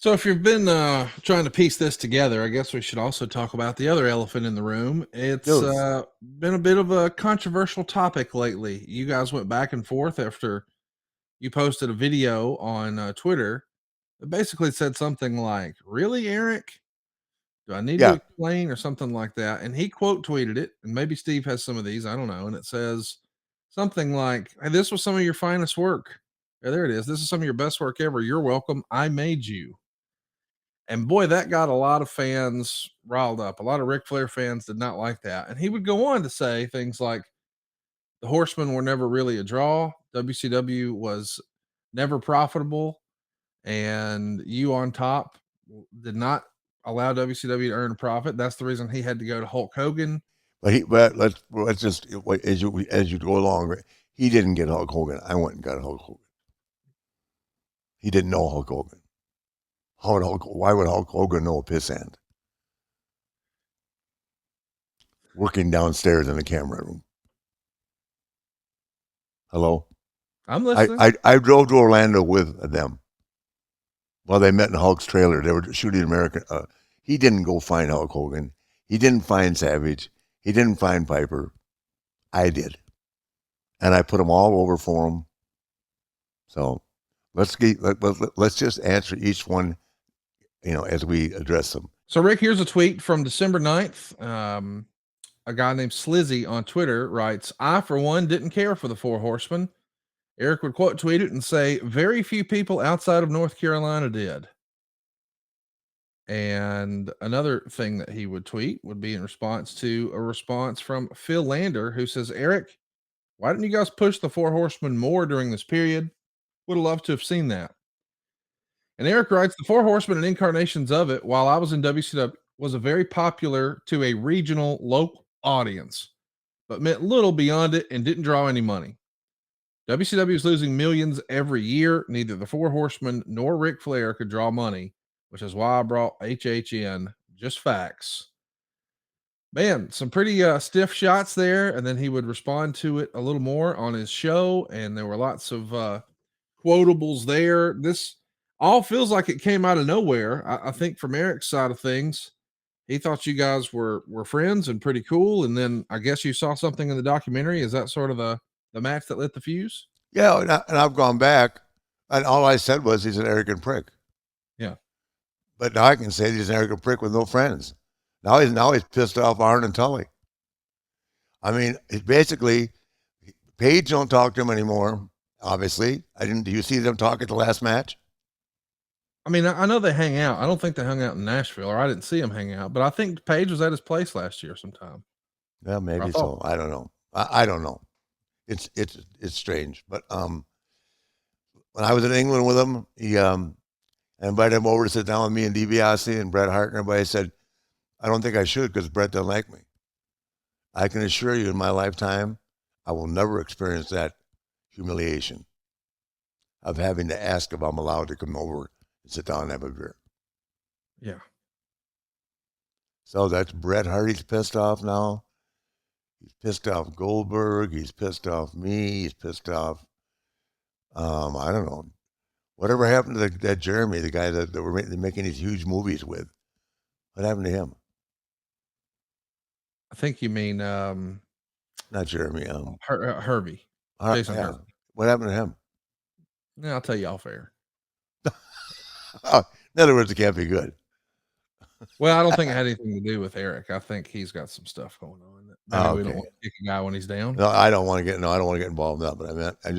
So if you've been trying to piece this together, I guess we should also talk about the other elephant in the room. It's Dude, been a bit of a controversial topic lately. You guys went back and forth after you posted a video on Twitter that basically said something like, "Really, Eric? Do I need to yeah, explain?" or something like that. And he quote tweeted it, and maybe Steve has some of these. I don't know. And it says something like, "Hey, this was some of your finest work. Yeah, there it is. This is some of your best work ever. You're welcome. I made you." And boy, that got a lot of fans riled up. A lot of Ric Flair fans did not like that. And he would go on to say things like the Horsemen were never really a draw. WCW was never profitable. And you on top did not allow WCW to earn a profit. That's the reason he had to go to Hulk Hogan. but let's just as you go along. He didn't get Hulk Hogan. I went and got Hulk Hogan. He didn't know Hulk Hogan. Why would Hulk Hogan know a piss hand? Working downstairs in the camera room. Hello. I'm I, listening. I I drove to Orlando with them. Well, they met in Hulk's trailer. They were shooting American. He didn't go find Hulk Hogan. He didn't find Savage. He didn't find Piper. I did, and I put them all over for him. So let's just answer each one, as we address them. So, Rick, here's a tweet from December 9th. A guy named Slizzy on Twitter writes, "I, for one, didn't care for the Four Horsemen. Eric would quote tweet it and say, very few people outside of North Carolina did." And another thing that he would tweet would be in response to a response from Phil Lander, who says, "Eric, why didn't you guys push the Four Horsemen more during this period? Would have loved to have seen that." And Eric writes, "The Four Horsemen and incarnations of it, while I was in WCW, was a very popular to a regional local audience, but meant little beyond it and didn't draw any money. WCW is losing millions every year. Neither the Four Horsemen nor Ric Flair could draw money, which is why I brought HH in. Just facts." Man, some pretty stiff shots there. And then he would respond to it a little more on his show. And there were lots of quotables there. This all feels like it came out of nowhere. I think from Eric's side of things, he thought you guys were friends and pretty cool. And then I guess you saw something in the documentary. Is that sort of the match that lit the fuse? Yeah, and I've gone back, and all I said was he's an arrogant prick. Yeah. But now I can say he's an arrogant prick with no friends. Now he's pissed off Arn and Tully. I mean, it basically Paige don't talk to him anymore. Obviously, I didn't. Do you see them talk at the last match? I mean, I know they hang out. I don't think they hung out in Nashville, or I didn't see them hang out, but I think Paige was at his place last year sometime. Yeah, Or I maybe thought, so. I don't know. I don't know. It's strange. But when I was in England with him, he I invited him over to sit down with me and DiBiase and Bret Hart, and everybody said, "I don't think I should because Bret doesn't like me." I can assure you, in my lifetime, I will never experience that humiliation of having to ask if I'm allowed to come over and sit down and have a beer. yeah. So that's Bret Hart. He's pissed off now. He's pissed off Goldberg. He's pissed off me. He's pissed off. I don't know. Whatever happened to that Jeremy, the guy that we're making these huge movies with? What happened to him? I think you mean Not Jeremy. Herbie, Jason Yeah. Herbie. What happened to him? Yeah, I'll tell you off air. Oh, in other words, it can't be good. Well, I don't think it had anything to do with Eric. I think he's got some stuff going on that maybe Oh, we don't okay. want to kick a guy when he's down. No, I don't want to get. No, I don't want to get involved in that. But I